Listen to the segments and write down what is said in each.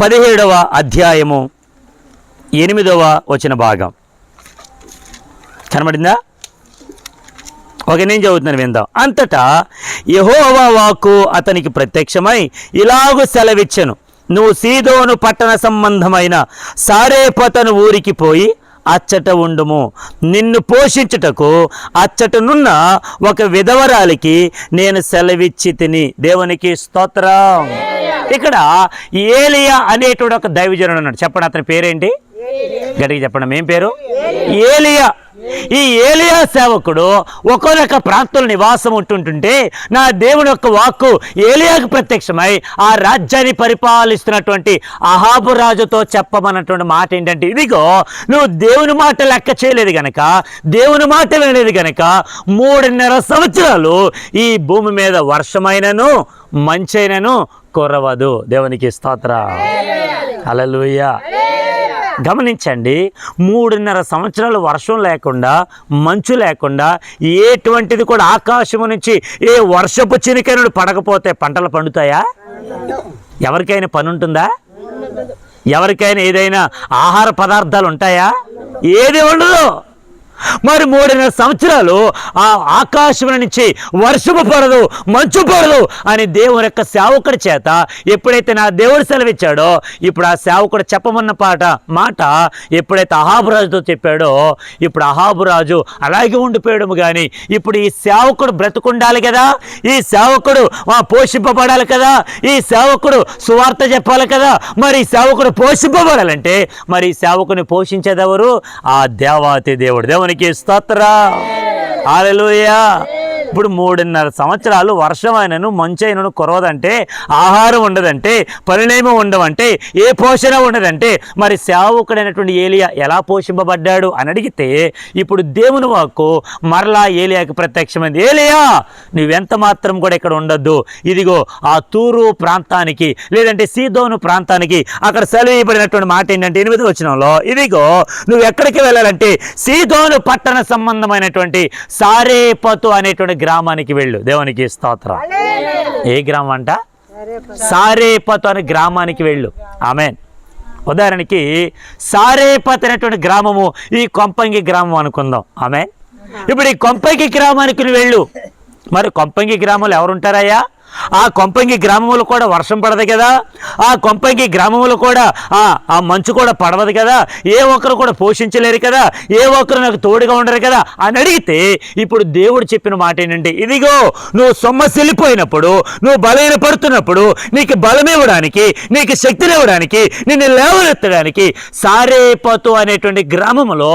17వ అధ్యాయము 8వ వచన భాగం కనబడిందా? ఓకే, నేను చదువుతున్నాను, విందాం. అంతటా యెహోవా వాక్కు అతనికి ప్రత్యక్షమై ఇలాగు సెలవిచ్చెను, నువ్వు సీదోను పట్టణ సంబంధమైన సారేపతను ఊరికి పోయి అచ్చట ఉండుము. నిన్ను పోషించుటకు అచ్చటనున్న ఒక విధవరాలికి నేను సెలవిచ్చి తిని. దేవునికి స్తోత్రం. ఇక్కడ ఏలియా అనేటువంటి ఒక దైవజనుడు ఉన్నాడు. చెప్పండి, అతని పేరేంటి? గట్టిగా చెప్పండి, ఏం పేరు? ఏలియా. ఈ ఏలియా సేవకుడు ఒకనొక ప్రాంతంలో నివాసం ఉంటుంటే నా దేవుని యొక్క వాక్కు ఏలియాకు ప్రత్యక్షమై ఆ రాజ్యాన్ని పరిపాలిస్తున్నటువంటి అహాబు రాజుతో చెప్పమన్నటువంటి మాట ఏంటంటే, ఇదిగో నువ్వు దేవుని మాట లెక్క చేయలేదు గనక, దేవుని మాట వినలేదు గనక 3.5 సంవత్సరాలు ఈ భూమి మీద వర్షమైనను మంచైనను కురవదు. దేవునికి స్తోత్రం. హల్లెలూయా. గమనించండి, 3.5 సంవత్సరాలు వర్షం లేకుండా, మంచు లేకుండా, ఎటువంటిది కూడా ఆకాశము నుంచి ఏ వర్షపు చినికెనుడు పడకపోతే పంటలు పండుతాయా? ఎవరికైనా పని ఉంటుందా? ఎవరికైనా ఏదైనా ఆహార పదార్థాలు ఉంటాయా? ఏది ఉండదు. మరి 3.5 సంవత్సరాలు ఆ ఆకాశం నుంచి వర్షము పడదు, మంచు పడదు అని దేవుని యొక్క సేవకుడి చేత ఎప్పుడైతే నా దేవుడు సెలవిచ్చాడో, ఇప్పుడు ఆ సేవకుడు చెప్పమన్న మాట ఎప్పుడైతే అహాబు రాజుతో చెప్పాడో, ఇప్పుడు అహాబు రాజు అలాగే ఉండిపోయాడు. కానీ ఇప్పుడు ఈ సేవకుడు బ్రతుకుండాలి కదా, ఈ సేవకుడు పోషింపబడాలి కదా, ఈ సేవకుడు సువార్త చెప్పాలి కదా. మరి ఈ సేవకుడు పోషింపబడాలంటే మరి ఈ సేవకుని పోషించేదెవరు? ఆ దేవాతి దేవుడు. దేవునికి స్తోత్రం. హల్లెలూయా. ఇప్పుడు 3.5 సంవత్సరాలు వర్షమైనను మంచైనను కురవదంటే, ఆహారం ఉండదంటే, పరిణామం ఉండవంటే, ఏ పోషణ ఉండదంటే మరి సేవకుడైనటువంటి ఏలియా ఎలా పోషింపబడ్డాడు అని అడిగితే, ఇప్పుడు దేవుని వాక్కు మరలా ఏలియాకి ప్రత్యక్షమైంది. ఏలియా, నువ్వెంత మాత్రం కూడా ఇక్కడ ఉండొద్దు. ఇదిగో ఆ తూరు ప్రాంతానికి, లేదంటే సీదోను ప్రాంతానికి అక్కడ సెలవిబడినటువంటి మాట ఏంటంటే 8వ వచనంలో, ఇదిగో నువ్వు ఎక్కడికి వెళ్ళాలంటే సీదోను పట్టణ సంబంధమైనటువంటి సారేపతు అనేటువంటి గ్రామానికి వెళ్ళు. దేవునికి స్తోత్రం. ఏ గ్రామం అంట? సారేపతు అనే గ్రామానికి వెళ్ళు. ఆమేన్. ఉదాహరణకి సారేపతు అనేటువంటి గ్రామము ఈ కొంపంగి గ్రామం అనుకుందాం. ఆమేన్. ఇప్పుడు ఈ కొంపంగి గ్రామానికి వెళ్ళు. మరి కొంపంగి గ్రామంలో ఎవరుంటారయ్యా? ఆ కొంపంగి గ్రామంలో కూడా వర్షం పడదు కదా, ఆ కొంపంగి గ్రామంలో కూడా ఆ మంచు కూడా పడవదు కదా, ఏ ఒక్కరు కూడా పోషించలేరు కదా, ఏ ఒక్కరు నాకు తోడుగా ఉండరు కదా అని అడిగితే, ఇప్పుడు దేవుడు చెప్పిన మాట ఏంటంటే, ఇదిగో నువ్వు సొమ్మసిల్లిపోయినప్పుడు, నువ్వు బలహీన పడుతున్నప్పుడు, నీకు బలం ఇవ్వడానికి, నీకు శక్తిని ఇవ్వడానికి, నిన్ను లేవనెత్తడానికి సారేపతు అనేటువంటి గ్రామంలో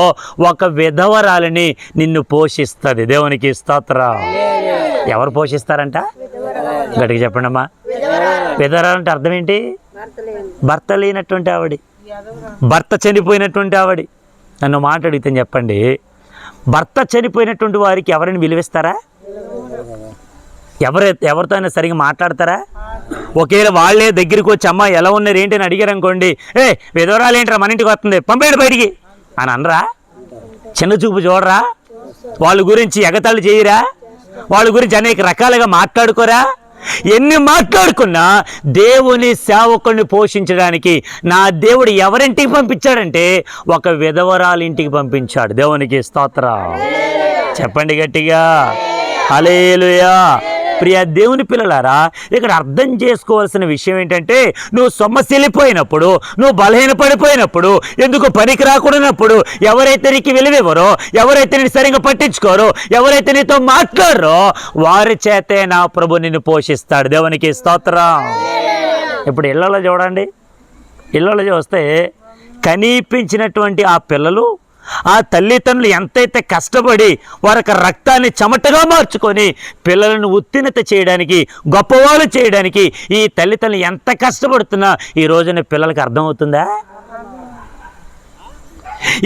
ఒక విధవరాలిని నిన్ను పోషిస్తుంది. దేవునికి స్తోత్రం. ఎవరు పోషిస్తారంట? గట్టిగా చెప్పండి అమ్మా. విధవరాలు అంటే అర్థం ఏంటి? భర్త లేనటువంటి ఆవిడ, భర్త చనిపోయినటువంటి ఆవిడ. నన్ను మాట అడిగితే చెప్పండి, భర్త చనిపోయినటువంటి వారికి ఎవరైనా విలువిస్తారా? ఎవరితో అయినా సరిగ్గా మాట్లాడతారా? ఒకవేళ వాళ్ళే దగ్గరికి వచ్చి అమ్మ ఎలా ఉన్నారు ఏంటి అని అడిగారు అనుకోండి, విధవరాలు ఏంట్రా మన ఇంటికి వస్తుంది, పంపేడు బయటికి అని అనరా? చిన్న చూపు చూడరా? వాళ్ళ గురించి ఎగతాళి చేయరా? వాళ్ళ గురించి అనేక రకాలుగా మాట్లాడుకోరా? ఎన్ని మాట్లాడుకున్నా దేవుని సేవకుడిని పోషించడానికి నా దేవుడు ఎవరింటికి పంపించాడంటే ఒక విధవరాలు ఇంటికి పంపించాడు. దేవునికి స్తోత్రం. చెప్పండి గట్టిగా హల్లెలూయా. ప్రియ దేవుని పిల్లలారా, ఇక్కడ అర్థం చేసుకోవాల్సిన విషయం ఏంటంటే, నువ్వు సొమ్మసిల్లిపోయినప్పుడు, నువ్వు బలహీనపడిపోయినప్పుడు, ఎందుకు పనికి రాకూడనప్పుడు, ఎవరైతే నీకు విలువివ్వరో, ఎవరైతే నేను సరిగ్గా పట్టించుకోరో, ఎవరైతే నీతో మాట్లాడరో వారి చేతే నా ప్రభు నిన్ను పోషిస్తాడు. దేవునికి స్తోత్రం. ఇప్పుడు ఇళ్ళలో చూడండి, ఇళ్ళలో చూస్తే కనిపించినటువంటి ఆ పిల్లలు, ఆ తల్లిదండ్రులు ఎంతైతే కష్టపడి వారి రక్తాన్ని చెమటగా మార్చుకొని పిల్లలను ఉత్తీర్ణత చేయడానికి, గొప్పవాళ్ళు చేయడానికి ఈ తల్లిదండ్రులు ఎంత కష్టపడుతున్నా ఈ రోజున పిల్లలకి అర్థమవుతుందా?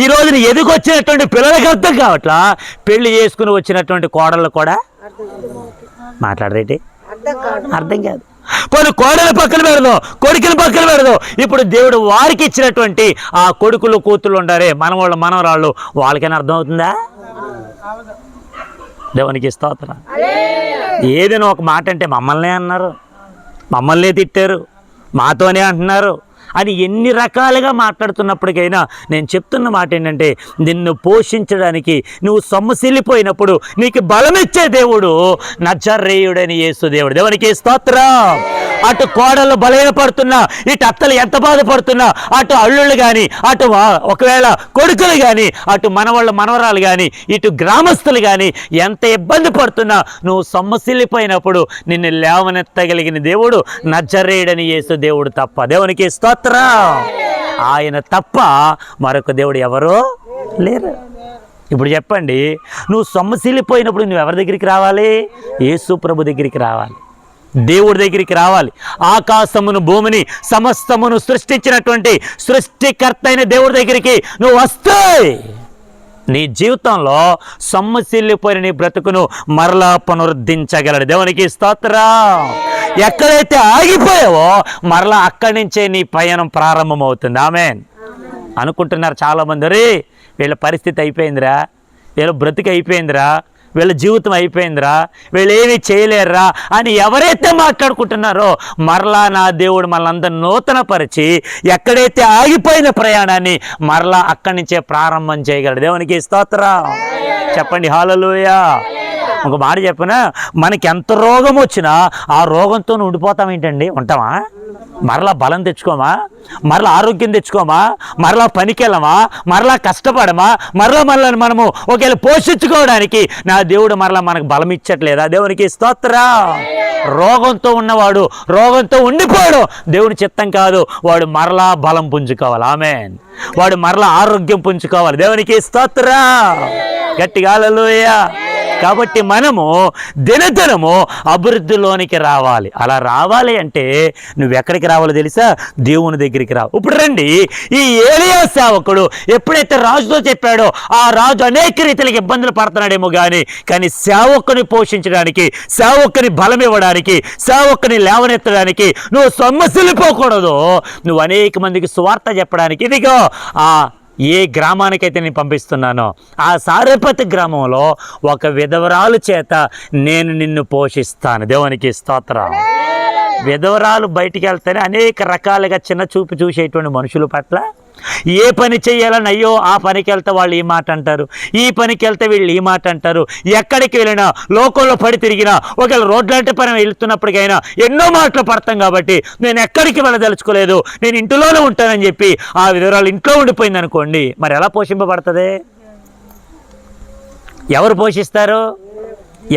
ఈ రోజున ఎదుగొచ్చినటువంటి పిల్లలకి అర్థం కావట్లా, పెళ్లి చేసుకుని వచ్చినటువంటి కోడళ్ళు కూడా మాట్లాడరేంటి? అర్థం కాదు. కొన్ని కోడల పక్కన పెడదాం, కొడుకుల పక్కన పెడదాం. ఇప్పుడు దేవుడు వారికి ఇచ్చినటువంటి ఆ కొడుకులు కూతుళ్ళు ఉంటారే, మనవాళ్ళు మనవరాళ్ళు, వాళ్ళకైనా అర్థమవుతుందా? దేవునికి స్తోత్రం. ఏదైనా ఒక మాట అంటే మమ్మల్నే అన్నారు, మమ్మల్నే తిట్టారు, మాతోనే అంటున్నారు, అని ఎన్ని రకాలుగా మాట్లాడుతున్నప్పటికైనా నేను చెప్తున్న మాట ఏంటంటే, నిన్ను పోషించడానికి నువ్వు సొమ్మసిల్లిపోయినప్పుడు నీకు బలమిచ్చే దేవుడు నజరేయుడని యేసు దేవుడు. దేవునికి స్తోత్రం. అటు కోడళ్ళు బలహీనపడుతున్నా, ఇటు అత్తలు ఎంత బాధపడుతున్నా, అటు అల్లుళ్ళు కానీ, అటు ఒకవేళ కొడుకులు కానీ, అటు మనవాళ్ళ మనవరాలు కానీ, ఇటు గ్రామస్తులు కానీ ఎంత ఇబ్బంది పడుతున్నా, నువ్వు సొమ్మసిల్లిపోయినప్పుడు నిన్ను లేవనెత్తగలిగిన దేవుడు నజరేయుడని యేసు దేవుడు తప్ప. దేవునికి స్తోత్రం. ఆయన తప్ప మరొక దేవుడు ఎవరో లేరు. ఇప్పుడు చెప్పండి, నువ్వు సొమ్మసిల్లిపోయినప్పుడు నువ్వు ఎవరి దగ్గరికి రావాలి? యేసు ప్రభు దగ్గరికి రావాలి, దేవుడి దగ్గరికి రావాలి. ఆకాశమును భూమిని సమస్తమును సృష్టించినటువంటి సృష్టికర్త అయిన దేవుడి దగ్గరికి నువ్వు వస్తే నీ జీవితంలో సొమ్మసిల్లిపోయిన నీ బ్రతుకును మరలా పునరుద్ధరించగలడు. దేవునికి స్తోత్రం. ఎక్కడైతే ఆగిపోయావో మరలా అక్కడి నుంచే నీ పయనం ప్రారంభమవుతుంది. ఆమేన్. అనుకుంటున్నారు చాలామంది, రే వీళ్ళ పరిస్థితి అయిపోయిందిరా, వీళ్ళ బ్రతుకు అయిపోయిందిరా, వీళ్ళ జీవితం అయిపోయిందిరా, వీళ్ళు ఏమీ చేయలేరురా అని ఎవరైతే మాట్లాడుకుంటున్నారో మరలా నా దేవుడు మనందరూ నూతనపరిచి ఎక్కడైతే ఆగిపోయిన ప్రయాణాన్ని మరలా అక్కడి నుంచే ప్రారంభం చేయగలడు. దేవునికి స్తోత్రం. చెప్పండి హల్లెలూయా. ఒక మాట చెప్పినా, మనకి ఎంత రోగం వచ్చినా ఆ రోగంతో ఉండిపోతాం ఏంటండి? ఉంటామా? మరలా బలం తెచ్చుకోమా? మరలా ఆరోగ్యం తెచ్చుకోమా? మరలా పనికి వెళ్ళమా? మరలా కష్టపడమా? మరలా మనము ఒకవేళ పోషించుకోవడానికి నా దేవుడు మరలా మనకు బలం ఇచ్చట్లేదా? దేవునికి స్తోత్రం. రోగంతో ఉన్నవాడు రోగంతో ఉండిపోయాడు, దేవుని చిత్తం కాదు. వాడు మరలా బలం పుంజుకోవాలి. ఆమేన్. వాడు మరలా ఆరోగ్యం పుంజుకోవాలి. దేవునికి స్తోత్రం. గట్టిగా హల్లెలూయా. కాబట్టి మనము దినదినము అభివృద్ధిలోనికి రావాలి. అలా రావాలి అంటే నువ్వు ఎక్కడికి రావాలో తెలుసా? దేవుని దగ్గరికి రావు. ఇప్పుడు రండి, ఈ ఏలియా సేవకుడు ఎప్పుడైతే రాజుతో చెప్పాడో ఆ రాజు అనేక రీతికి ఇబ్బందులు పడుతున్నాడేమో కానీ సేవకుని పోషించడానికి, సేవకుని బలం ఇవ్వడానికి, సేవకుని లేవనెత్తడానికి నువ్వు సొమ్మసిల్లిపోకూడదు. నువ్వు అనేక మందికి సువార్త చెప్పడానికి, ఇదిగో ఏ గ్రామానికైతే నేను పంపిస్తున్నానో ఆ సారేపతి గ్రామంలో ఒక విధవరాలు చేత నేను నిన్ను పోషిస్తాను. దేవునికి స్తోత్రం. విధవరాలు బయటికి వెళ్తేనే అనేక రకాలుగా చిన్న చూపు చూసేటువంటి మనుషుల పట్ల ఏ పని చేయాలని, అయ్యో ఆ పనికి వెళ్తే వాళ్ళు ఈ మాట అంటారు, ఈ పనికి వెళ్తే వీళ్ళు ఈ మాట అంటారు, ఎక్కడికి వెళ్ళినా లోకంలో పడి తిరిగినా ఒకవేళ రోడ్లంటే పని వెళ్తున్నప్పటికైనా ఎన్నో మాటలు పడతాం. కాబట్టి నేను ఎక్కడికి వెళ్ళదలుచుకోలేదు, నేను ఇంట్లోనే ఉంటానని చెప్పి ఆ విధవరాలు ఇంట్లో ఉండిపోయింది అనుకోండి, మరి ఎలా పోషింపబడుతుంది? ఎవరు పోషిస్తారు?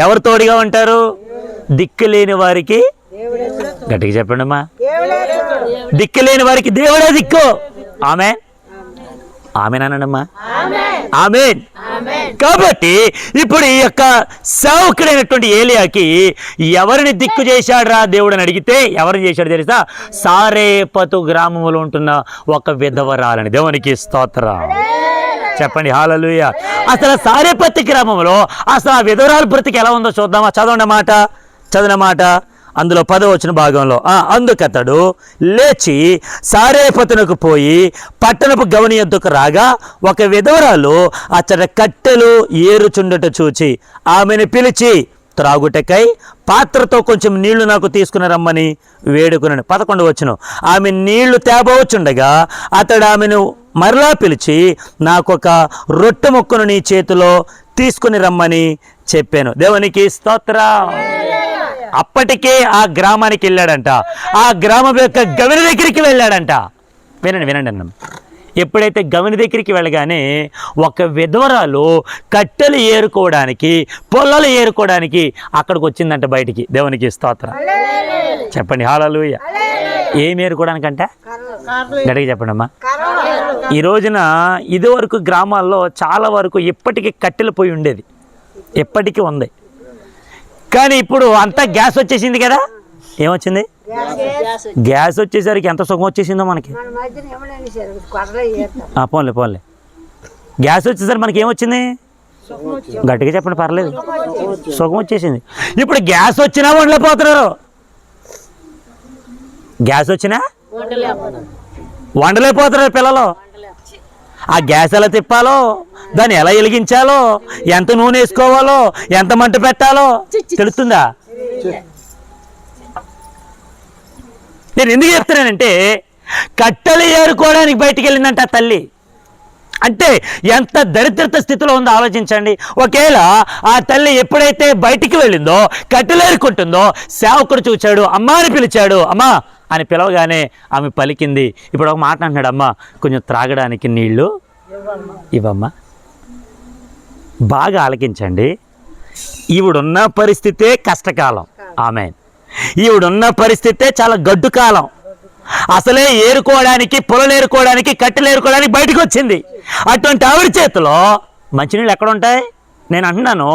ఎవరు తోడుగా ఉంటారు? దిక్కులేని వారికి, గట్టిగా చెప్పండి అమ్మా, దిక్కులేని వారికి దేవుడే దిక్కు. ఆమేన్. ఆమేన్ అనండమ్మా. ఆమేన్. కాబట్టి ఇప్పుడు ఈ యొక్క సేవకుడైనటువంటి ఏలియాకి ఎవరిని దిక్కు చేశాడు రా దేవుడు అని అడిగితే ఎవరిని చేశాడు తెలుసా? సారేపతు గ్రామంలో ఉంటున్న ఒక విధవరాలని. దేవునికి స్తోత్రం. చెప్పండి హల్లెలూయా. అసలు సారేపతి గ్రామంలో అసలు ఆ విధవరాలు బ్రతికి ఎలా ఉందో చూద్దామా? చదవన మాట అందులో 10వ వచన భాగంలో, అందుకతడు లేచి సారేపతునకు పోయి పట్టణపు గవని యొద్దకు రాగా ఒక విధవరాలు అచ్చట కట్టెలు ఏరుచుండట చూచి ఆమెను పిలిచి త్రాగుటకై పాత్రతో కొంచెం నీళ్లు నాకు తీసుకుని రమ్మని వేడుకున్నాను. 11వ వచనం, ఆమె నీళ్లు తేబోచుండగా అతడు ఆమెను మరలా పిలిచి నాకొక రొట్టె ముక్కను నీ చేతిలో తీసుకుని రమ్మని చెప్పాను. దేవునికి స్తోత్రం. అప్పటికే ఆ గ్రామానికి వెళ్ళాడంట, ఆ గ్రామం యొక్క గవిని దగ్గరికి వెళ్ళాడంట. వినండి అన్న. ఎప్పుడైతే గవిని దగ్గరికి వెళ్ళగానే ఒక విధవరాలు కట్టెలు ఏరుకోవడానికి, పొలాలు ఏరుకోవడానికి అక్కడికి వచ్చిందంట బయటికి. దేవునికి స్తోత్రం. చెప్పండి హల్లెలూయా. ఏం ఏరుకోవడానికంట? గట్టిగా చెప్పండి అమ్మా. ఈ రోజున ఇదివరకు గ్రామాల్లో చాలా వరకు ఇప్పటికీ కట్టెలు పొయ్యి ఉండేది, ఎప్పటికీ ఉంది. కానీ ఇప్పుడు అంతా గ్యాస్ వచ్చేసింది కదా. ఏమొచ్చింది? గ్యాస్ వచ్చేసరికి ఎంత సుఖం వచ్చేసిందో మనకి. పోన్లే గ్యాస్ వచ్చేసరికి మనకి ఏమొచ్చింది? గట్టిగా చెప్పండి, పర్లేదు, సుఖం వచ్చేసింది. ఇప్పుడు గ్యాస్ వచ్చినా వండలేకపోతున్నారు. గ్యాస్ వచ్చినా వండలేకపోతున్నారు పిల్లలు. ఆ గ్యాస్ ఎలా తిప్పాలో, దాన్ని ఎలా వెలిగించాలో, ఎంత నూనె వేసుకోవాలో, ఎంత మంట పెట్టాలో తెలుస్తుందా? నేను ఎందుకు చెప్తున్నానంటే కట్టెలు ఏరుకోవడానికి బయటికి వెళ్ళిందంట ఆ తల్లి. అంటే ఎంత దరిద్రత స్థితిలో ఉందో ఆలోచించండి. ఒకవేళ ఆ తల్లి ఎప్పుడైతే బయటికి వెళ్ళిందో, కట్టెలు ఏరుకుంటుందో, సేవకుడు చూచాడు, అమ్మా అని పిలిచాడు. అమ్మా అని పిలవగానే ఆమె పలికింది. ఇప్పుడు ఒక మాట అంటున్నాడు, అమ్మ కొంచెం త్రాగడానికి నీళ్లు ఇవ్వమ్మా. బాగా ఆలకించండి. ఈవిడున్న పరిస్థితే కష్టకాలం. ఆమెన్. ఈవిడున్న పరిస్థితే చాలా గడ్డు కాలం. అసలే ఏరుకోవడానికి, పొలలు ఏరుకోవడానికి, కట్టెలు ఏరుకోవడానికి బయటకు వచ్చింది. అటువంటి ఆవిడ చేతిలో మంచినీళ్ళు ఎక్కడ ఉంటాయి? నేను అంటున్నాను,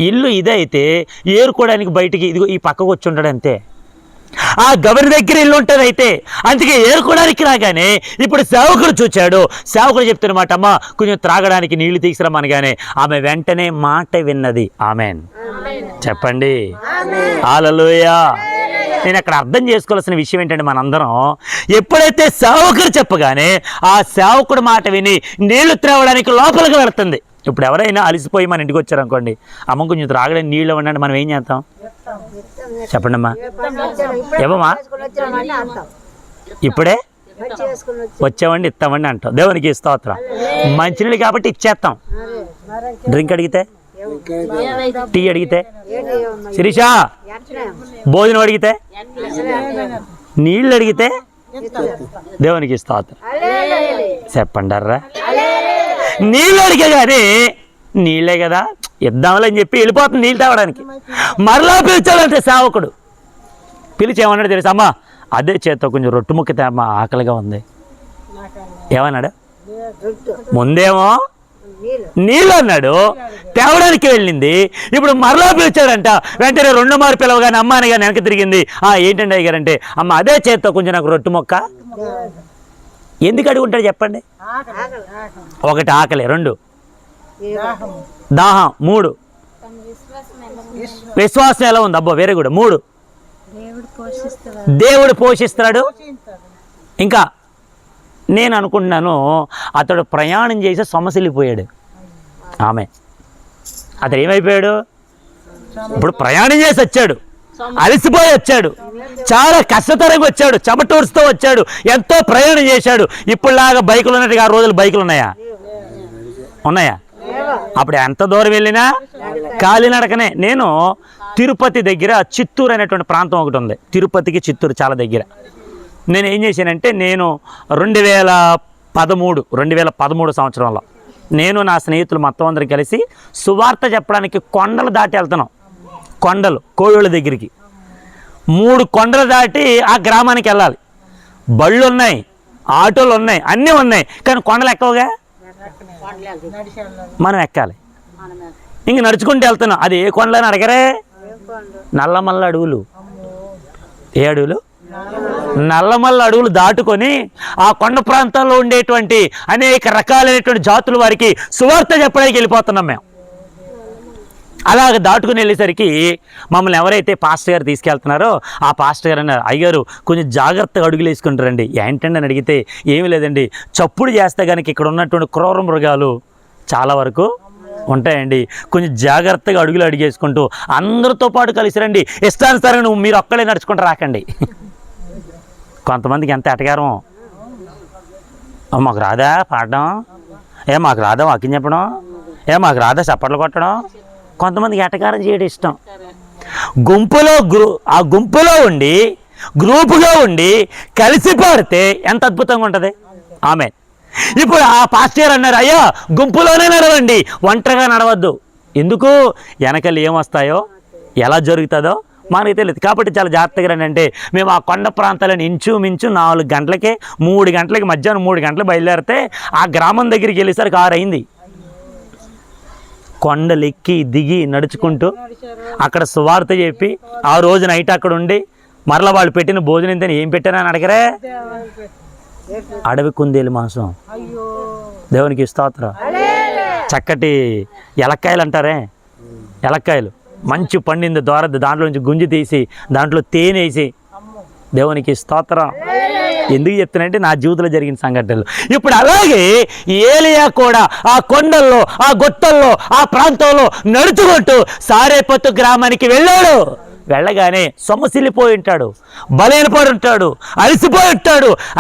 ఇల్లు ఇదే అయితే ఏరుకోవడానికి బయటికి ఇదిగో ఈ పక్కకు వచ్చి ఉంటాడు అంతే. ఆ గవరి దగ్గర ఇల్లు ఉంటుంది అయితే, అందుకే ఏరుకోవడానికి రాగానే ఇప్పుడు సేవకుడు చూచాడు. సేవకుడు చెప్తున్నమాట, అమ్మ కొంచెం త్రాగడానికి నీళ్లు తీసుకురమ్మనగానే ఆమె వెంటనే మాట విన్నది. ఆమెన్ చెప్పండి. హల్లెలూయా. నేను అక్కడ అర్థం చేసుకోవాల్సిన విషయం ఏంటంటే, మనందరం ఎప్పుడైతే సేవకుడు చెప్పగానే ఆ సేవకుడు మాట విని నీళ్లు త్రావడానికి లోపలికి వెళుతుంది. ఇప్పుడు ఎవరైనా అలసిపోయి మన ఇంటికి వచ్చారనుకోండి, అమ్మ కొంచెం త్రాగడానికి నీళ్ళు ఇవ్వండి, మనం ఏం చేస్తాం చెప్పండి అమ్మా? ఏమమ్మా ఇప్పుడే వచ్చామండి ఇస్తామండి అంటాం. దేవునికి స్తోత్రం. మంచినీళ్ళు కాబట్టి ఇచ్చేస్తాం. డ్రింక్ అడిగితే, టీ అడిగితే, శిరీష భోజనం అడిగితే, నీళ్ళు అడిగితే దేవునికి స్తోత్రం చెప్పండర్రా. నీళ్ళు అడిగే కానీ నీళ్ళే కదా ఇద్దామని చెప్పి వెళ్ళిపోతుంది నీళ్ళు తాగడానికి. మరలా పిలిచాడంటే సేవకుడు. పిలిచి ఏమన్నాడు తెలుసా? అమ్మా అదే చేత్తో కొంచెం రొట్టు ముక్కితే అమ్మా ఆకలిగా ఉంది. ఏమన్నాడు? ముందేమో నీళ్ళు అన్నాడు, తేవడానికి వెళ్ళింది. ఇప్పుడు మరలా పిలిచాడంట. వెంటనే రెండో మారు పిలవగానే అమ్మ అని కానీ వెనక తిరిగింది. ఏంటండి అయ్యారంటే, అమ్మ అదే చేత్తో కొంచెం నాకు రొట్టు మొక్క. ఎందుకు అడుగుంటాడు చెప్పండి? ఒకటి ఆకలి, రెండు దాహం, మూడు విశ్వాసం ఎలా ఉంది? అబ్బో వెరీ గుడ్. మూడు దేవుడు పోషిస్తాడు. ఇంకా నేను అనుకుంటున్నాను అతడు ప్రయాణం చేసి సొమసిల్లిపోయాడు. ఆమె అతడు ఏమైపోయాడు? ఇప్పుడు ప్రయాణం చేసి వచ్చాడు, అలసిపోయి వచ్చాడు, చాలా కష్టతరంగా వచ్చాడు, చెమటూరుస్తూ వచ్చాడు, ఎంతో ప్రయాణం చేశాడు. ఇప్పుడులాగా బైకులు ఉన్నట్టుగా ఆ రోజులు బైకులు ఉన్నాయా? ఉన్నాయా? అప్పుడు ఎంత దూరం వెళ్ళినా కాలినడకనే. నేను తిరుపతి దగ్గర చిత్తూరు అనేటువంటి ప్రాంతం ఒకటి ఉంది. తిరుపతికి చిత్తూరు చాలా దగ్గర. నేను ఏం చేశానంటే, నేను 2013 సంవత్సరంలో నేను నా స్నేహితులు మొత్తం అందరం కలిసి సువార్త చెప్పడానికి కొండలు దాటి వెళ్తున్నాం. కొండలు కోవిళ్ళ దగ్గరికి 3 కొండలు దాటి ఆ గ్రామానికి వెళ్ళాలి. బళ్ళు ఉన్నాయి, ఆటోలు ఉన్నాయి, అన్నీ ఉన్నాయి, కానీ కొండలు ఎక్కవగా మనం ఎక్కాలి. ఇంక నడుచుకుంటూ వెళ్తున్నాం. అది ఏ కొండలని అడగరే? నల్లమల్ల అడవులు. ఏ అడవులు? నల్లమల్ల అడవులు దాటుకొని ఆ కొండ ప్రాంతాల్లో ఉండేటువంటి అనేక రకాలైనటువంటి జాతుల వారికి సువార్త చెప్పడానికి వెళ్ళిపోతున్నాం మేము. అలాగ దాటుకుని వెళ్ళేసరికి మమ్మల్ని ఎవరైతే పాస్టర్ గారు తీసుకెళ్తున్నారో ఆ పాస్టర్ గారు అన్నారు, అయ్యారు కొంచెం జాగ్రత్తగా అడుగులు వేసుకుంటారండి. ఏంటండి అని అడిగితే, ఏమీ లేదండి, చప్పుడు చేస్తే కనుక ఇక్కడ ఉన్నటువంటి క్రూర మృగాలు చాలా వరకు ఉంటాయండి, కొంచెం జాగ్రత్తగా అడుగులు అడిగేసుకుంటూ అందరితో పాటు కలిసి రండి, ఇష్టానుసారంగా నువ్వు మీరు ఒక్కడే నడుచుకుంటూ రాకండి. కొంతమందికి ఎంత ఎటగారం, మాకు రాదా పాడడం, మాకు రాదా వాక్యం చెప్పడం, మాకు రాదా చప్పట్లు కొట్టడం. కొంతమందికి ఎటకారం చేయడం ఇష్టం. ఆ గుంపులో ఉండి గ్రూపుగా ఉండి కలిసి పాడితే ఎంత అద్భుతంగా ఉంటుంది. ఆమె ఇప్పుడు ఆ పాస్టర్ అన్నారు, అయ్యా గుంపులోనే నడవండి, ఒంటరిగా నడవద్దు. ఎందుకు? వెనకలు ఏమొస్తాయో ఎలా జరుగుతుందో మనకి తెలియదు. కాబట్టి చాలా జాగ్రత్తగా అంటే మేము ఆ కొండ ప్రాంతాలను ఇంచుమించు 4 గంటలకే 3 గంటలకి మధ్యాహ్నం 3 గంటలకు బయలుదేరితే ఆ గ్రామం దగ్గరికి వెళ్ళేసరికి 6 అయింది. కొండలు ఎక్కి దిగి నడుచుకుంటూ అక్కడ సువార్త చెప్పి ఆ రోజు నైట్ అక్కడ ఉండి మరలా వాళ్ళు పెట్టిన భోజనం తిని ఏం పెట్టారని అడగరే? అడవి కుందేలు మాంసం. దేవునికి స్తోత్రం. చక్కటి ఎలక్కాయలు అంటారే, ఎలక్కాయలు మంచి పండింది దోరద్దు, దాంట్లో నుంచి గుంజి తీసి దాంట్లో తేనె వేసి. దేవునికి స్తోత్రం. ఎందుకు చెప్తున్నానంటే నా జీవితంలో జరిగిన సంఘటనలు. ఇప్పుడు అలాగే ఏలియా కూడా ఆ కొండల్లో, ఆ గొట్టల్లో, ఆ ప్రాంతంలో నడుచుకుంటూ సారేపత్తు గ్రామానికి వెళ్ళాడు. వెళ్ళగానే సొమ్మసిల్లిపోయి ఉంటాడు, బలహీనపడి ఉంటాడు,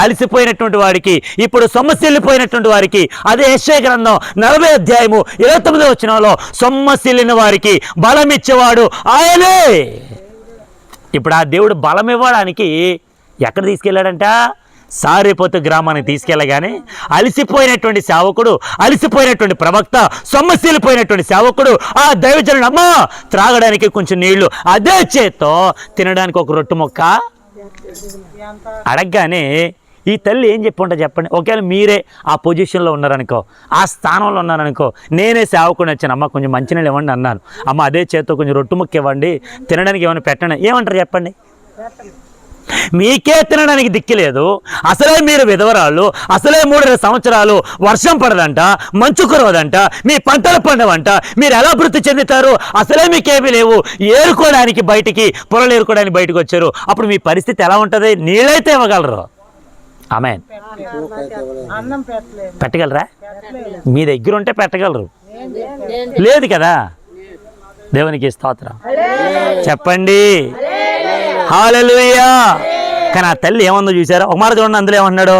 అలసిపోయినటువంటి వాడికి, ఇప్పుడు సొమ్మసిల్లిపోయినటువంటి వారికి, అదే యెషయా గ్రంథం 40 అధ్యాయము 29 వచనంలో సొమ్మసిల్లిన వారికి బలం ఇచ్చేవాడు ఆయనే. ఇప్పుడు ఆ దేవుడు బలం ఇవ్వడానికి ఎక్కడ తీసుకెళ్ళాడంట? సారేపోతు గ్రామానికి తీసుకెళ్ళగానే అలసిపోయినటువంటి సేవకుడు, అలసిపోయినటువంటి ప్రవక్త, సొమ్మసిల్లిపోయినటువంటి సేవకుడు ఆ దైవజనుడు, అమ్మా త్రాగడానికి కొంచెం నీళ్లు, అదే చేత్తో తినడానికి ఒక రొట్టె ముక్క అడగగానే ఈ తల్లి ఏం చెప్పి ఉంటా చెప్పండి? ఒకవేళ మీరే ఆ పొజిషన్లో ఉన్నారనుకో, ఆ స్థానంలో ఉన్నారనుకో, నేనే సేవకుని వచ్చాను, అమ్మ కొంచెం మంచినీళ్ళు ఇవ్వండి అన్నాను, అమ్మ అదే చేత్తో కొంచెం రొట్టె ముక్క ఇవ్వండి, తినడానికి ఏమైనా పెట్టండి, ఏమంటారు చెప్పండి? మీకే తినడానికి దిక్కులేదు, అసలే మీరు విధవరాళ్ళు, అసలే 3 సంవత్సరాలు వర్షం పడదంట, మంచు కురవదంట, మీ పంటలు పండవంట, మీరు ఎలా అభివృద్ధి చెందుతారు? అసలే మీకేమీ లేవు, ఏరుకోవడానికి బయటికి, పొలాలు ఏరుకోవడానికి బయటకు వచ్చారు, అప్పుడు మీ పరిస్థితి ఎలా ఉంటుంది? నీళ్ళైతే ఇవ్వగలరు, ఆమేన్. పెట్టగలరా? మీ దగ్గర ఉంటే పెట్టగలరు, లేదు కదా? దేవునికి స్తోత్రం చెప్పండి, హల్లెలూయా. కానీ ఆ తల్లి ఏమందో చూసారా? ఒక మాట చూడండి, అందులో ఏమన్నాడు?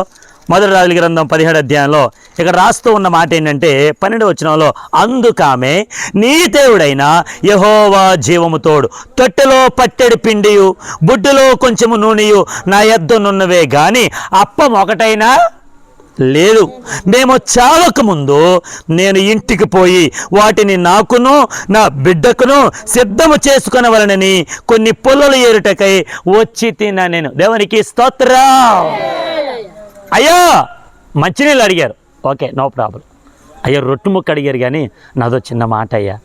మొదటి రాజుల గ్రంథం 17 అధ్యాయంలో ఇక్కడ రాస్తూ ఉన్న మాట ఏంటంటే 12వ వచనంలో, అందుకామె నీ దేవుడైన యెహోవా జీవము తోడు, తొట్టెలో పట్టెడు పిండియు బుడ్డులో కొంచెము నూనెయు నా యొద్దనున్నవే గాని అప్పం ఒకటైనా లేదు. మేము చావక ముందు నేను ఇంటికి పోయి వాటిని నాకును నా బిడ్డకును సిద్ధము చేసుకొనవలనని కొన్ని పొలలు ఏరుటకై వచ్చి తిన్నా నేను. దేవునికి స్తోత్రం. అయ్యా మంచినీళ్ళు అడిగారు, ఓకే నో ప్రాబ్లం. అయ్యా రొట్టె ముక్క అడిగారు, కానీ నాదో చిన్న మాట అయ్యా,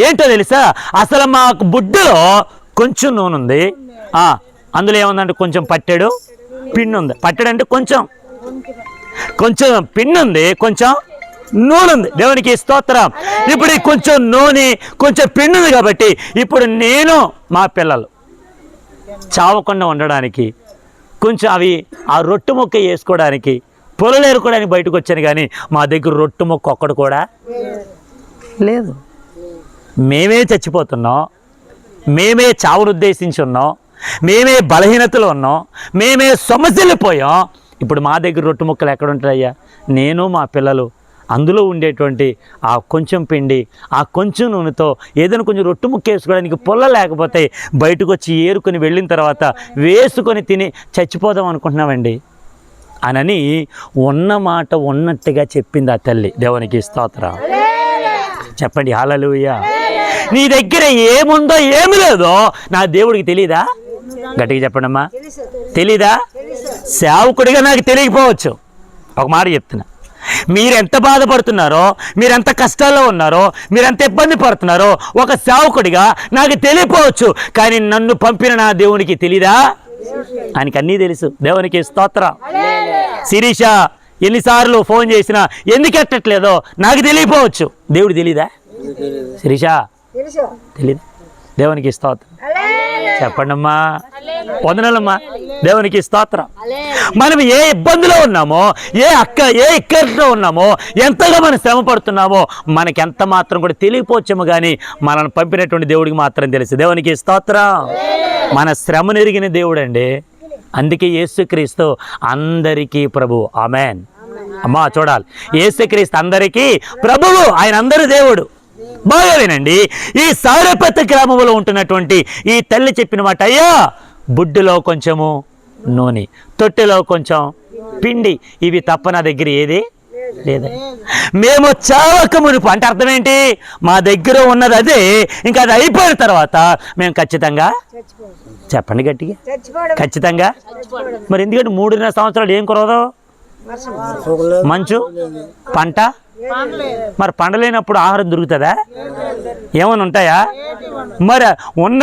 ఏంటో తెలుసా? అసలు మాకు బుడ్డలో కొంచెం నూనె ఉంది, అందులో ఏముందంటే కొంచెం పట్టెడు పిండి ఉంది. పట్టెడు అంటే కొంచెం పిండి ఉంది, కొంచెం నూనె ఉంది. దేవునికి స్తోత్రం. ఇప్పుడు ఈ కొంచెం నూనె కొంచెం పిండి ఉంది కాబట్టి ఇప్పుడు నేను మా పిల్లలు చావకుండా ఉండడానికి కొంచెం అవి ఆ రొట్టె ముక్క వేసుకోవడానికి పొలలు ఏరుకోవడానికి బయటకు వచ్చాను, కానీ మా దగ్గర రొట్టె ముక్క ఒక్కడు కూడా లేదు. మేమే చచ్చిపోతున్నాం, మేమే చావును ఉద్దేశించి ఉన్నాం, మేమే బలహీనతలో ఉన్నాం, మేమే సొమ్మసిల్లిపోయాం. ఇప్పుడు మా దగ్గర రొట్టె ముక్కలు ఎక్కడ ఉంటాయ్యా? నేను మా పిల్లలు అందులో ఉండేటువంటి ఆ కొంచెం పిండి, ఆ కొంచెం నూనెతో ఏదైనా కొంచెం రొట్టె ముక్క వేసుకోవడానికి పొల్ల లేకపోతే బయటకు వచ్చి ఏరుకొని వెళ్ళిన తర్వాత వేసుకొని తిని చచ్చిపోదాం అనుకుంటున్నామండి అనని ఉన్న మాట ఉన్నట్టుగా చెప్పింది ఆ తల్లి. దేవునికి స్తోత్రం చెప్పండి, హల్లెలూయా. నీ దగ్గర ఏముందో ఏమి లేదో నా దేవుడికి తెలీదా? గట్టిగా చెప్పండి అమ్మా, తెలీదా? సేవకుడిగా నాకు తెలియకపోవచ్చు. ఒక మాట చెప్తున్నా, మీరెంత బాధపడుతున్నారో, మీరెంత కష్టాల్లో ఉన్నారో, మీరెంత ఇబ్బంది పడుతున్నారో ఒక సేవకుడిగా నాకు తెలియపోవచ్చు, కానీ నన్ను పంపిన నా దేవునికి తెలీదా? ఆయనకి అన్నీ తెలుసు. దేవునికి స్తోత్రం. శిరీష ఎన్నిసార్లు ఫోన్ చేసినా ఎందుకు ఎట్టట్లేదో నాకు తెలియపోవచ్చు, దేవుడు తెలీదా? శిరీష తెలీదా? దేవునికి స్తోత్రం చెప్పండమ్మా, వందనాలమ్మా. దేవునికి స్తోత్రం. మనం ఏ ఇబ్బందిలో ఉన్నామో, ఏ ఇక్కట్లో ఉన్నామో, ఎంతగా మనం శ్రమ పడుతున్నామో మనకెంత మాత్రం కూడా తెలియపోవచ్చేమో, కానీ మనల్ని పంపినటువంటి దేవుడికి మాత్రం తెలుసు. దేవునికి స్తోత్రం. మన శ్రమను ఎరిగిన దేవుడు అండి. అందుకే యేసుక్రీస్తు అందరికీ ప్రభువు. ఆమేన్. అమ్మా చూడాలి, యేసుక్రీస్తు అందరికీ ప్రభువు, ఆయన అందరి దేవుడు. బాగా వినండి, ఈ సారెపత్తి గ్రామంలో ఉంటున్నటువంటి ఈ తల్లి చెప్పిన మాట, అయ్యా బుడ్డులో కొంచెము నూనె, తొట్టెలో కొంచెం పిండి, ఇవి తప్ప నా దగ్గర ఏది లేదా. మేము చావక మునుపు అంటే అర్థం ఏంటి? మా దగ్గర ఉన్నది అదే, ఇంకా అది అయిపోయిన తర్వాత మేము ఖచ్చితంగా చెప్పండి గట్టిగా, ఖచ్చితంగా. మరి ఎందుకంటే 3.5 సంవత్సరాలు ఏం కురవదు? మంచు పంట, మరి పండలేనప్పుడు ఆహారం దొరుకుతుందా? ఏమైనా ఉంటాయా? మరి ఉన్న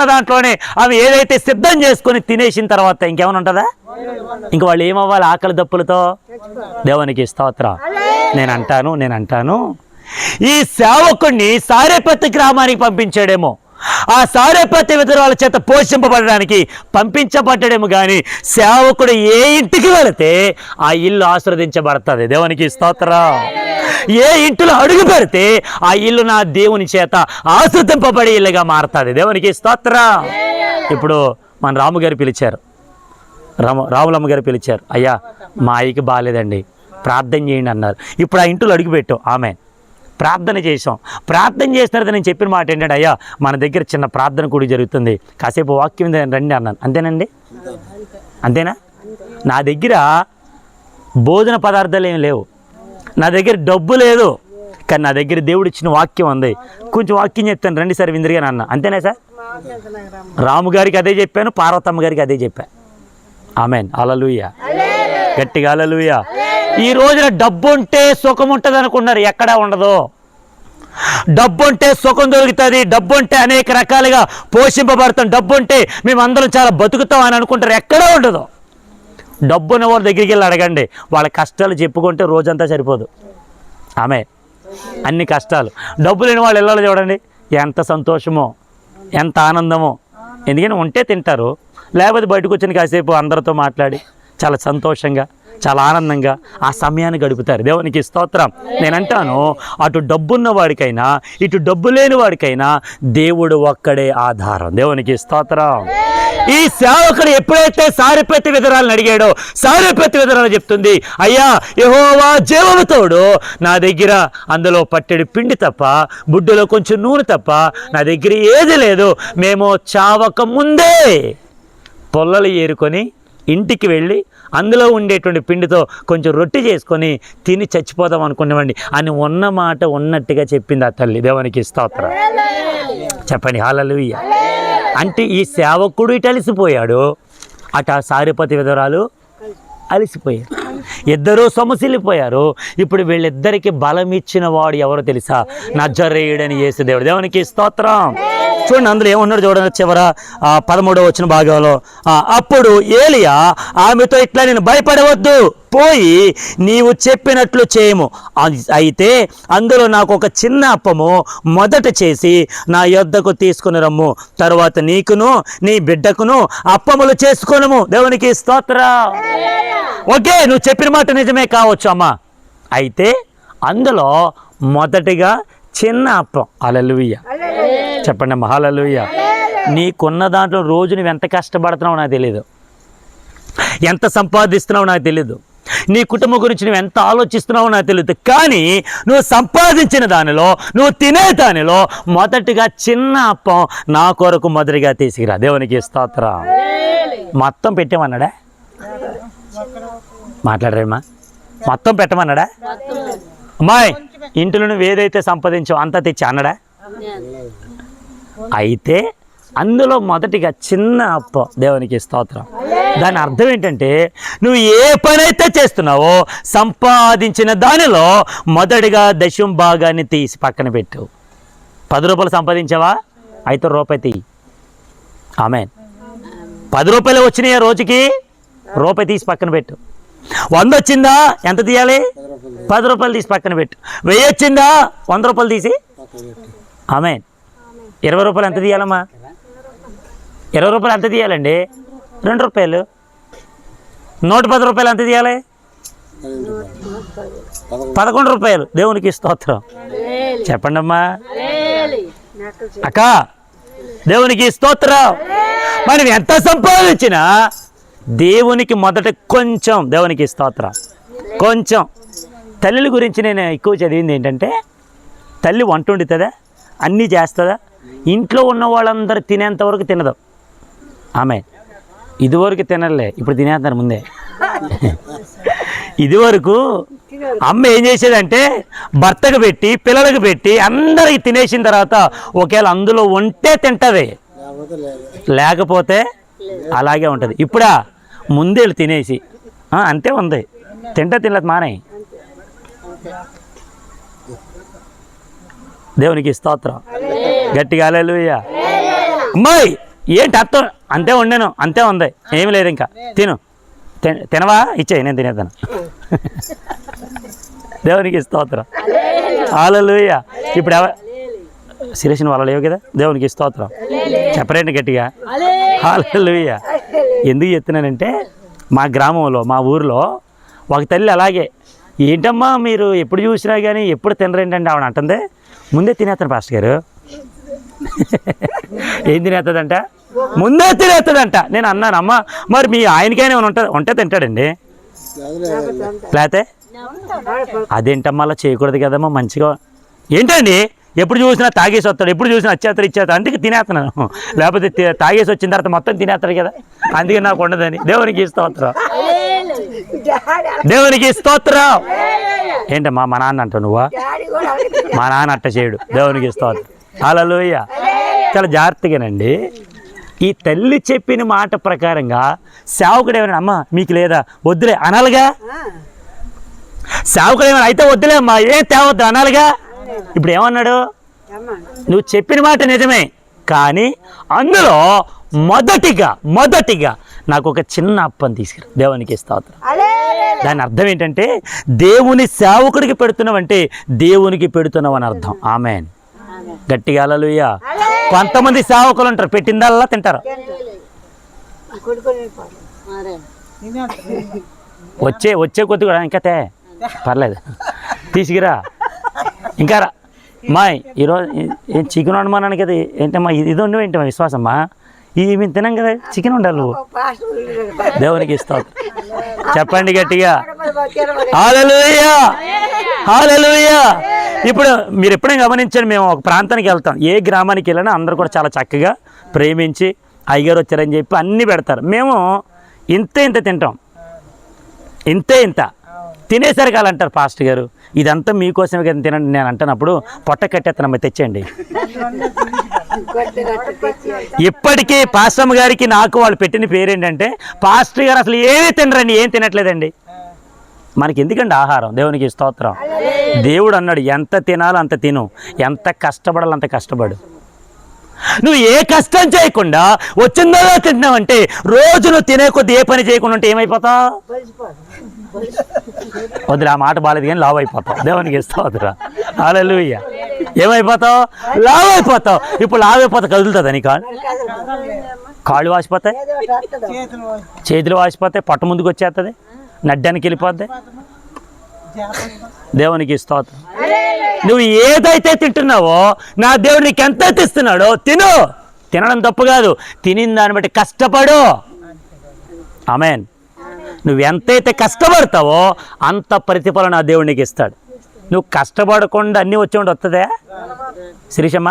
దాంట్లోనే అవి ఏదైతే సిద్ధం చేసుకొని తినేసిన తర్వాత ఇంకేమైనా ఉంటుందా? ఇంక వాళ్ళు ఏమవ్వాలి ఆకలి దప్పులతో? దేవునికి స్తోత్రం. నేను అంటాను ఈ సేవకుడిని సారెపత్తి గ్రామానికి పంపించాడేమో, ఆ సారెపత్తి విధురాల చేత పోషింపబడడానికి పంపించబడ్డాడేమో కానీ సేవకుడు ఏ ఇంటికి వెళితే ఆ ఇల్లు ఆశీర్వదించబడుతుంది. దేవునికి స్తోత్రం. ఏ ఇంటిలో అడుగు పెడితే ఆ ఇల్లు నా దేవుని చేత ఆశీర్వదింపబడి ఇల్లుగా మారుతుంది. దేవునికి స్తోత్రం. ఇప్పుడు మన రాముగారు పిలిచారు, రాములమ్మ గారు పిలిచారు, అయ్యా మా అయ్యకి బాగాలేదండి ప్రార్థన చేయండి అన్నారు. ఇప్పుడు ఆ ఇంట్లో అడుగుపెట్టాం, ఆమె ప్రార్థన చేసాం. ప్రార్థన చేసిన తర్వాత నేను చెప్పిన మాట ఏంటంటే, అయ్యా మన దగ్గర చిన్న ప్రార్థన కూడా జరుగుతుంది, కాసేపు వాక్యం రండి అన్నాను. అంతేనండి? అంతేనా? నా దగ్గర భోజన పదార్థాలు ఏమి లేవు, నా దగ్గర డబ్బు లేదు, కానీ నా దగ్గర దేవుడు ఇచ్చిన వాక్యం ఉంది. కొంచెం వాక్యం చెప్తాను రండి సార్ విందరిగా అన్న. అంతేనా సార్? రాము గారికి అదే చెప్పాను, పార్వతమ్మ గారికి అదే చెప్పాను. ఆమెన్. హల్లెలూయా. గట్టిగా హల్లెలూయా. ఈ రోజున డబ్బు ఉంటే సుఖం ఉంటుంది అనుకున్నారు, ఎక్కడా ఉండదు. డబ్బు ఉంటే సుఖం దొరుకుతుంది, డబ్బు ఉంటే అనేక రకాలుగా పోషింపబడతాం, డబ్బు ఉంటే మేమందరం చాలా బతుకుతాం అని అనుకుంటారు, ఎక్కడా ఉండదు. డబ్బు ఉన్న వాళ్ళ దగ్గరికి వెళ్ళి అడగండి, వాళ్ళ కష్టాలు చెప్పుకుంటే రోజంతా సరిపోదు. ఆమె అన్ని కష్టాలు. డబ్బు లేని వాళ్ళు వెళ్ళాలి చూడండి, ఎంత సంతోషమో ఎంత ఆనందమో. ఎందుకని ఉంటే తింటారు, లేకపోతే బయటకు వచ్చిన కాసేపు అందరితో మాట్లాడి చాలా సంతోషంగా చాలా ఆనందంగా ఆ సమయాన్ని గడుపుతారు. దేవునికి స్తోత్రం. నేనంటాను, అటు డబ్బున్న వాడికైనా ఇటు డబ్బు లేని వాడికైనా దేవుడు ఒక్కడే ఆధారం. దేవునికి స్తోత్రం. ఈ సేవకుడు ఎప్పుడైతే సారెపత్తి విధురాలను అడిగాడో, సారెపత్తి విధురాలు చెప్తుంది, అయ్యా యెహోవా జీవము తోడు, నా దగ్గర అందులో పట్టెడు పిండి తప్ప, బుడ్డలో కొంచెం నూనె తప్ప నా దగ్గర ఏది లేదు. మేము చావక ముందే పొల్లలు ఏరుకొని ఇంటికి వెళ్ళి అందులో ఉండేటువంటి పిండితో కొంచెం రొట్టె చేసుకొని తిని చచ్చిపోదాం అనుకున్నామండి అని ఉన్న మాట ఉన్నట్టుగా చెప్పింది ఆ తల్లి. దేవునికి స్తోత్రం. చెప్పండి హల్లెలూయా. అంటే ఈ సేవకుడు ఇటు అలిసిపోయాడు, అటు ఆ సారెపత్తి విధురాలు అలిసిపోయారు, ఇద్దరూ సొమసిల్లిపోయారు. ఇప్పుడు వీళ్ళిద్దరికి బలం ఇచ్చిన వాడు ఎవరో తెలుసా? నజరేయుడని యేసు దేవుడు. దేవునికి స్తోత్రం. చూడండి అందులో ఏమన్నాడు చూడండి, చివర 13వ వచ్చిన భాగంలో, అప్పుడు ఏలియా ఆమెతో ఇట్లా, నేను భయపడవద్దు, పోయి నీవు చెప్పినట్లు చేయము, అయితే అందులో నాకు ఒక చిన్న అప్పము మొదట చేసి నా యొద్దకు తీసుకుని రమ్ము, తరువాత నీకును నీ బిడ్డకును అప్పములు చేసుకొనుము. దేవునికి స్తోత్రం. ఓకే, నువ్వు చెప్పిన మాట నిజమే కావచ్చు అమ్మా, అయితే అందులో మొదటిగా చిన్న అప్పం. హల్లెలూయా. చెప్పండి అమ్మా హల్లెలూయా. నీకున్న దాంట్లో రోజు నువ్వు ఎంత కష్టపడుతున్నావు నాకు తెలియదు, ఎంత సంపాదిస్తున్నావు నాకు తెలియదు, నీ కుటుంబం గురించి నువ్వు ఎంత ఆలోచిస్తున్నావో నాకు తెలియదు, కానీ నువ్వు సంపాదించిన దానిలో, నువ్వు తినే దానిలో మొదటిగా చిన్న అప్పం నా కొరకు మొదటిగా తీసుకురా. దేవునికి స్తోత్రం. మొత్తం పెట్టామన్నాడా? మాట్లాడరేమ్మా? మొత్తం పెట్టమన్నాడా? అమ్మాయి ఇంటిలో నువ్వు ఏదైతే సంపాదించావు అంతా తెచ్చి అన్నాడా? అయితే అందులో మొదటిగా చిన్న అప్పం. దేవునికి స్తోత్రం. దాని అర్థం ఏంటంటే, నువ్వు ఏ పని అయితే చేస్తున్నావో సంపాదించిన దానిలో మొదటిగా దశం భాగాన్ని తీసి పక్కన పెట్టు. 10 రూపాయలు సంపాదించావా? అయితే రూపాయి తీయి. ఆమేన్. 10 రూపాయలు వచ్చినాయి రోజుకి, రూపాయి తీసి పక్కన పెట్టు. 100 వచ్చిందా? ఎంత తీయాలి? 10 రూపాయలు తీసి పక్కన పెట్టు. 1000 వచ్చిందా? 100 రూపాయలు తీసి. ఆమేన్. 20 రూపాయలు ఎంత తీయాలమ్మా? 20 రూపాయలు ఎంత తీయాలండి? 2 రూపాయలు. 110 రూపాయలు ఎంత తీయాలి? 11 రూపాయలు. దేవునికి స్తోత్రం. చెప్పండి అమ్మా అక్క, దేవునికి స్తోత్రం. మనం ఎంత సంపాదించినా దేవునికి మొదట కొంచెం. దేవునికి స్తోత్రం. కొంచెం. తల్లి గురించి నేను ఎక్కువ చదివింది ఏంటంటే, తల్లి వంట వండుతుందా, అన్నీ చేస్తుందా, ఇంట్లో ఉన్న వాళ్ళందరూ తినేంతవరకు తినదు ఆమె. ఇదివరకు తినలే, ఇప్పుడు తినేస్తారు ముందే. ఇదివరకు అమ్మ ఏం చేసేదంటే భర్తకు పెట్టి పిల్లలకు పెట్టి అందరికి తినేసిన తర్వాత ఒకవేళ అందులో ఉంటే తింటుంది, లేకపోతే అలాగే ఉంటుంది. ఇప్పుడా ముందే తినేసి అంతే ఉంది, తినలేదు మానే. దేవునికి స్తోత్రం. గట్టిగా హల్లెలూయా. అమ్మాయి ఏంటి అర్థం? అంతే వండాను, అంతే ఉంది, ఏమి లేదు, ఇంకా తిను. తినవా? ఇచ్చేయి, నేను తినేద్దాను. దేవునికి స్తోత్రం. హల్లెలూయా. ఇప్పుడు సిరేషన్ వాళ్ళ లేవు కదా, దేవునికి స్తోత్రం. చెప్పరేంటి గట్టిగా హల్లెలూయా. ఎందుకు చెప్తున్నానంటే మా గ్రామంలో మా ఊరిలో ఒక తల్లి అలాగే, ఏంటమ్మా మీరు ఎప్పుడు చూసినా కానీ ఎప్పుడు తినరేంటండి ఆవిడ అంటుంది, ముందే తినేస్తాను పాస్టర్ గారు. ఏం తినేస్తుందంట, ముందే తినేస్తుందంట. నేను అన్నాను, అమ్మ మరి మీ ఆయనకైనా ఉంటే తింటాడండి, లేకపోతే అదేంటమ్మా అలా చేయకూడదు కదమ్మా మంచిగా. ఏంటండి ఎప్పుడు చూసినా తాగేసి వస్తాడు, ఎప్పుడు చూసినా ఇచ్చేస్తాడు, అందుకే తినేస్తున్నాను. లేకపోతే తాగేసి వచ్చిన తర్వాత మొత్తం తినేస్తాడు కదా, అందుకే నాకు ఉండదని. దేవునికి స్తోత్రం, దేవునికి స్తోత్రం. ఏంటమ్మా మా నాన్న అంటావు నువ్వా? మా నాన్న అట్ట చేయడు. దేవునికి స్తోత్రం, హల్లెలూయా. చాలా జాగ్రత్తగానండి. ఈ తల్లి చెప్పిన మాట ప్రకారంగా సేవకుడు ఏమైనా, అమ్మ మీకు లేదా వద్దులే అనాలిగా. సేవకుడు ఏమైనా అయితే వద్దులే అమ్మా ఏం తేవద్దు అనాలిగా. ఇప్పుడు ఏమన్నాడు, నువ్వు చెప్పిన మాట నిజమే, కానీ అందులో మొదటిగా నాకు ఒక చిన్న అప్పని తీసుకురా. దేవునికి స్తోత్రం. దాని అర్థం ఏంటంటే దేవుని సేవకుడికి పెడుతున్నావంటే దేవునికి పెడుతున్నావు అని అర్థం. ఆమేన్, గట్టిగా హల్లెలూయా. కొంతమంది సేవకులు ఉంటారు, పెట్టిందల్లా తింటారు. వచ్చే కొద్ది కూడా ఇంకా పర్లేదు తీసుకురా, ఇంకా రా మా ఈరోజు ఏం చికెన్ వండమన్నాను కదా, ఏంటమ్మా ఇది ఉండవు ఏంటమ్మా విశ్వాసమ్మా, ఇది మేము తినాం కదా చికెన్ ఉండాలి. దేవునికి స్తోత్రం, చెప్పండి గట్టిగా హల్లెలూయా, హల్లెలూయా. ఇప్పుడు మీరు ఎప్పుడైనా గమనించండి, మేము ఒక ప్రాంతానికి వెళ్తాం, ఏ గ్రామానికి వెళ్ళినా అందరూ కూడా చాలా చక్కగా ప్రేమించి అయ్యగారు వచ్చారని చెప్పి అన్నీ పెడతారు. మేము ఇంత తింటాం, ఇంత తినేసరికి వాళ్ళు అంటారు, పాస్టర్ గారు ఇదంతా మీకోసమే కదా తినండి. నేను అంటున్నప్పుడు పొట్ట కట్టేస్తానమ్మా తెచ్చండి. ఇప్పటికీ పాస్టమ్ గారికి నాకు వాళ్ళు పెట్టిన పేరేంటంటే, పాస్టర్ గారు అసలు ఏమీ తినరండి, ఏం తినట్లేదండి. మనకి ఎందుకండి ఆహారం. దేవునికి స్తోత్రం. దేవుడు అన్నాడు ఎంత తినాలో అంత తిను, ఎంత కష్టపడాలో అంత కష్టపడు. నువ్వు ఏ కష్టం చేయకుండా వచ్చిందో తింటున్నావంటే, రోజు నువ్వు తినే కొద్ది ఏ పని చేయకుండా ఉంటే ఏమైపోతావు? వద్దులే ఆ మాట బాలేదు కానీ లావు అయిపోతావు. దేవునికి స్తోత్రం, హల్లెలూయా. ఏమైపోతావు? లావు అయిపోతావు. ఇప్పుడు లావు అయిపోతావు, కదులుతుంది అని కాళ్ళు వాసిపోతాయి, చేతులు వాసిపోతాయి, పొట్ట ముందుకు వచ్చేస్తుంది, నడ్డానికి వెళ్ళిపోద్ది. దేవునికి స్తోత్రం. నువ్వు ఏదైతే తింటున్నావో నా దేవుడు నీకు ఎంత ఇస్తున్నాడో తిను. తినడం తప్పు కాదు, తినిన దాన్ని బట్టి కష్టపడు. ఆమేన్. నువ్వు ఎంతైతే కష్టపడతావో అంత ప్రతిఫలం నా దేవుడు నీకు ఇస్తాడు. నువ్వు కష్టపడకుండా అన్నీ వచ్చేవాడు వస్తుందా? శిరీషమ్మ,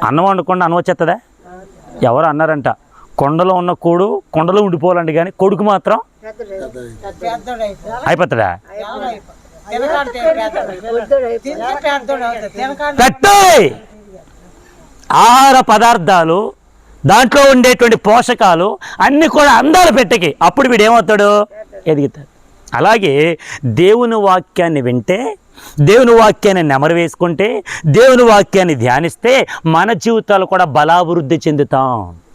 అన్నం వండకుండా అన్నం వచ్చేస్తుందా? ఎవరు అన్నారంట, కొండలో ఉన్న కోడు కొండలో ఉండిపోవాలండి, కానీ కొడుకు మాత్రం అయిపోతాడా? పెట్టాయి ఆహార పదార్థాలు, దాంట్లో ఉండేటువంటి పోషకాలు అన్నీ కూడా అందాలు పెట్టకి, అప్పుడు వీడు ఏమవుతాడు? ఎదుగుతాడు. అలాగే దేవుని వాక్యాన్ని వింటే, దేవుని వాక్యాన్ని నెమరు వేసుకుంటే, దేవుని వాక్యాన్ని ధ్యానిస్తే మన జీవితాలు కూడా బలాభివృద్ధి చెందుతాం.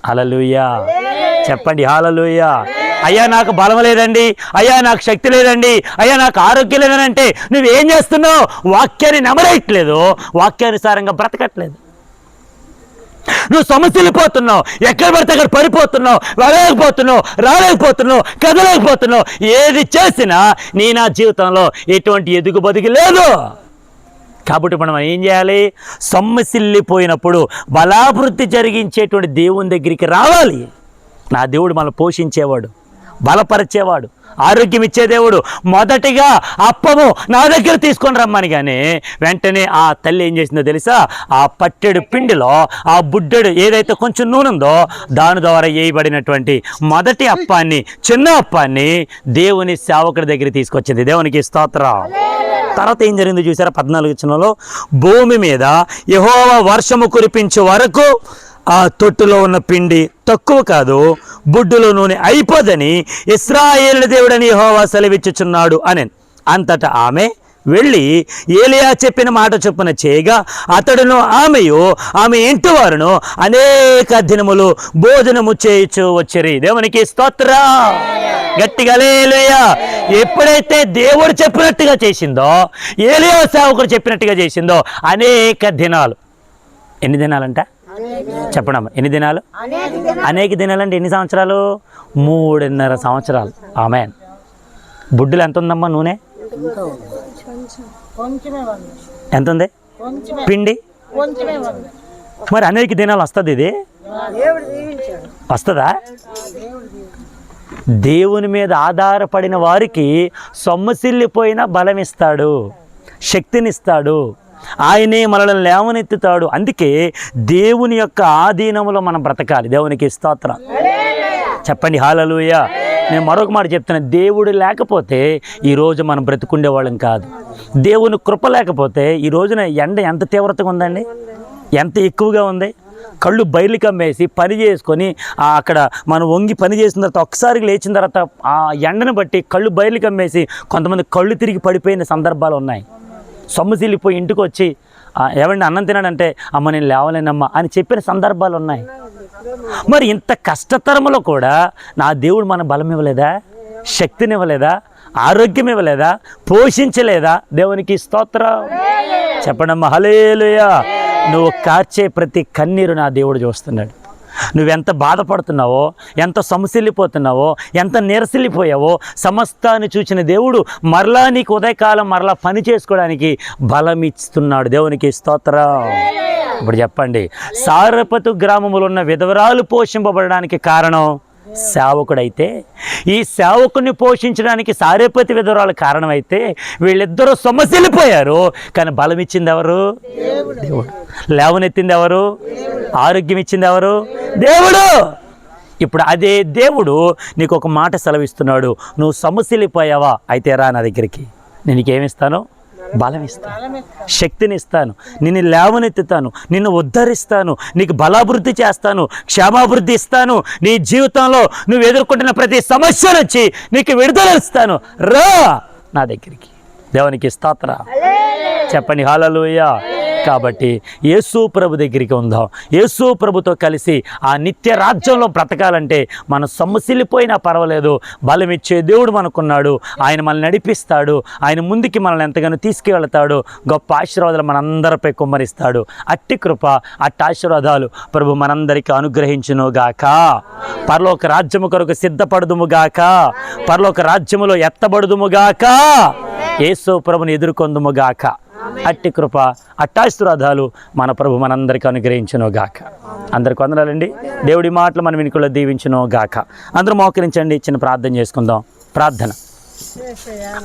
హల్లెలూయా, చెప్పండి హల్లెలూయా. అయ్యా నాకు బలం లేదండి, అయ్యా నాకు శక్తి లేదండి, అయ్యా నాకు ఆరోగ్యం లేదని అంటే నువ్వేం చేస్తున్నావు? వాక్యాన్ని నెమరేయట్లేదు, వాక్యానుసారంగా బ్రతకట్లేదు. నువ్వు సమస్యలిపోతున్నావు, ఎక్కడ పడితే అక్కడ పడిపోతున్నావు, వెళ్ళలేకపోతున్నావు, రాలేకపోతున్నావు, కదలేకపోతున్నావు. ఏది చేసినా నా జీవితంలో ఎటువంటి ఎదుగుబదికి లేదు. కాబట్టి మనం ఏం చేయాలి? సొమ్మసిల్లిపోయినప్పుడు బలాభివృద్ధి జరిగించేటువంటి దేవుని దగ్గరికి రావాలి. నా దేవుడు మనల్ని పోషించేవాడు, బలపరిచేవాడు, ఆరోగ్యం ఇచ్చే దేవుడు. మొదటిగా అప్పము నా దగ్గర తీసుకొని రమ్మని కానీ వెంటనే ఆ తల్లి ఏం చేసిందో తెలుసా? ఆ పట్టెడు పిండిలో ఆ బుడ్డెడు ఏదైతే కొంచెం నూనె ఉందో దాని ద్వారా వేయబడినటువంటి మొదటి అప్పాన్ని, చిన్న అప్పాన్ని దేవుని సేవకుడి దగ్గర తీసుకొచ్చింది. దేవునికి స్తోత్రం. తర్వాత ఏం జరిగిందో చూసారా? 14వ వచనంలో, భూమి మీద యెహోవా వర్షము కురిపించే వరకు ఆ తొట్టులో ఉన్న పిండి తక్కువ కాదు, బుడ్డులో నూనె అయిపోదని ఇశ్రాయేలు దేవుడని యెహోవా సెలవిచ్చుచున్నాడు అని. అంతటా ఆమె వెళ్ళి ఏలియా చెప్పిన మాట చొప్పున చేయగా అతడును ఆమె ఇంటి వారును అనేక దినములు భోజనము చేయుచు వచ్చిరి. దేవునికి స్తోత్రం, గట్టిగా హల్లెలూయా. ఎప్పుడైతే దేవుడు చెప్పినట్టుగా చేసిందో, ఏలియా సేవకుడు చెప్పినట్టుగా చేసిందో అనేక దినాలు ఎన్ని దినాలంట చెప్పడమ్మా, ఎన్ని దినాలు? అనేక దినాలు అంటే ఎన్ని సంవత్సరాలు? 3.5 సంవత్సరాలు. ఆమేన్. బుడ్డులు ఎంత ఉందమ్మా నూనె? ఎంత ఉంది? పిండి మరి అనేక దినాలు వస్తుంది. ఇది వస్తుందా? దేవుని మీద ఆధారపడిన వారికి సొమ్మసిల్లిపోయిన బలం ఇస్తాడు, శక్తినిస్తాడు, ఆయనే మనల్ని లేవనెత్తుతాడు. అందుకే దేవుని యొక్క ఆధీనంలో మనం బ్రతకాలి. దేవునికి స్తోత్రం చెప్పండి, హల్లెలూయా. నేను మరొక మాట చెప్తున్నా, దేవుడు లేకపోతే ఈరోజు మనం బ్రతుకుండేవాళ్ళం కాదు. దేవుని కృప లేకపోతే ఈ రోజున ఎండ ఎంత తీవ్రతగా ఉందండి, ఎంత ఎక్కువగా ఉంది. కళ్ళు బయలు కమ్మేసి పని చేసుకొని అక్కడ మనం వంగి పని చేసిన తర్వాత ఒక్కసారి లేచిన తర్వాత ఆ ఎండను బట్టి కళ్ళు బయలు కమ్మేసి కొంతమంది కళ్ళు తిరిగి పడిపోయిన సందర్భాలు ఉన్నాయి. సొమ్మసిల్లిపోయి ఇంటికి వచ్చి ఏమండి అన్నం తినాడంటే అమ్మ నేను లేవలేనమ్మా అని చెప్పిన సందర్భాలు ఉన్నాయి. మరి ఇంత కష్టతరములో కూడా నా దేవుడు మన బలం ఇవ్వలేదా, శక్తిని ఇవ్వలేదా, ఆరోగ్యం ఇవ్వలేదా, పోషించలేదా? దేవునికి స్తోత్రం చెప్పండమ్మా, హల్లెలూయా. నువ్వు కార్చే ప్రతి కన్నీరు నా దేవుడు చూస్తున్నాడు. నువ్వెంత బాధపడుతున్నావో, ఎంత సొమ్మసిల్లిపోతున్నావో, ఎంత నీరసిల్లిపోయావో సమస్తాన్ని చూసిన దేవుడు మరలా నీకు ఉదయకాలం మరలా పని చేసుకోవడానికి బలం ఇస్తున్నాడు. దేవునికి స్తోత్రం. ఇప్పుడు చెప్పండి, సారపతు గ్రామంలో ఉన్న విధవరాలు పోషింపబడడానికి కారణం సేవకుడైతే, ఈ సేవకుని పోషించడానికి సారేపతి విధవరాలు కారణమైతే వీళ్ళిద్దరూ సొమ్మసిల్లిపోయారు. కానీ బలం ఇచ్చింది ఎవరు? దేవుడు. లేవనెత్తింది ఎవరు? ఆరోగ్యం ఇచ్చింది ఎవరు? దేవుడు. ఇప్పుడు అదే దేవుడు నీకు ఒక మాట సెలవిస్తున్నాడు, నువ్వు సొమ్మసిల్లిపోయావా? అయితే రా నా దగ్గరికి, నేను నీకేమిస్తాను? బలం ఇస్తాను, శక్తిని ఇస్తాను, నిన్ను లేవనెత్తుతాను, నిన్ను ఉద్ధరిస్తాను, నీకు బలాభివృద్ధి చేస్తాను, క్షేమాభివృద్ధి ఇస్తాను, నీ జీవితంలో నువ్వు ఎదుర్కొంటున్న ప్రతి సమస్య నుంచి నీకు విడుదల ఇస్తాను, రా నా దగ్గరికి. దేవునికి స్తోత్రం చెప్పండి, హల్లెలూయా. కాబట్టి యేసు ప్రభు దగ్గరికి ఉందాం. యేసు ప్రభుతో కలిసి ఆ నిత్య రాజ్యంలో బ్రతకాలంటే మనం సొమ్మసిల్లిపోయినా పర్వాలేదు, బలమిచ్చే దేవుడు మనకున్నాడు. ఆయన మనల్ని నడిపిస్తాడు, ఆయన ముందుకి మనల్ని ఎంతగానో తీసుకువెళ్తాడు, గొప్ప ఆశీర్వాదాలు మనందరిపై కుమ్మరిస్తాడు. అట్టి కృప, అట్టి ఆశీర్వాదాలు ప్రభు మనందరికీ అనుగ్రహించునుగాక. పరలోక రాజ్యము కొరకు సిద్ధపడుదుముగాక, పరలోక రాజ్యములో ఎత్తబడుదుముగాక, యేసు ప్రభుని ఎదుర్కొందుముగాక. అట్టి కృప, అట్టాశీర్వాదాలు మన ప్రభు మనందరికీ అనుగ్రహించునుగాక. అందరికి వందనాలండి. దేవుడి మాటలు మన వెనుకలో దీవించునుగాక. అందరూ మోకరించండి, చిన్న ప్రార్థన చేసుకుందాం. ప్రార్థన.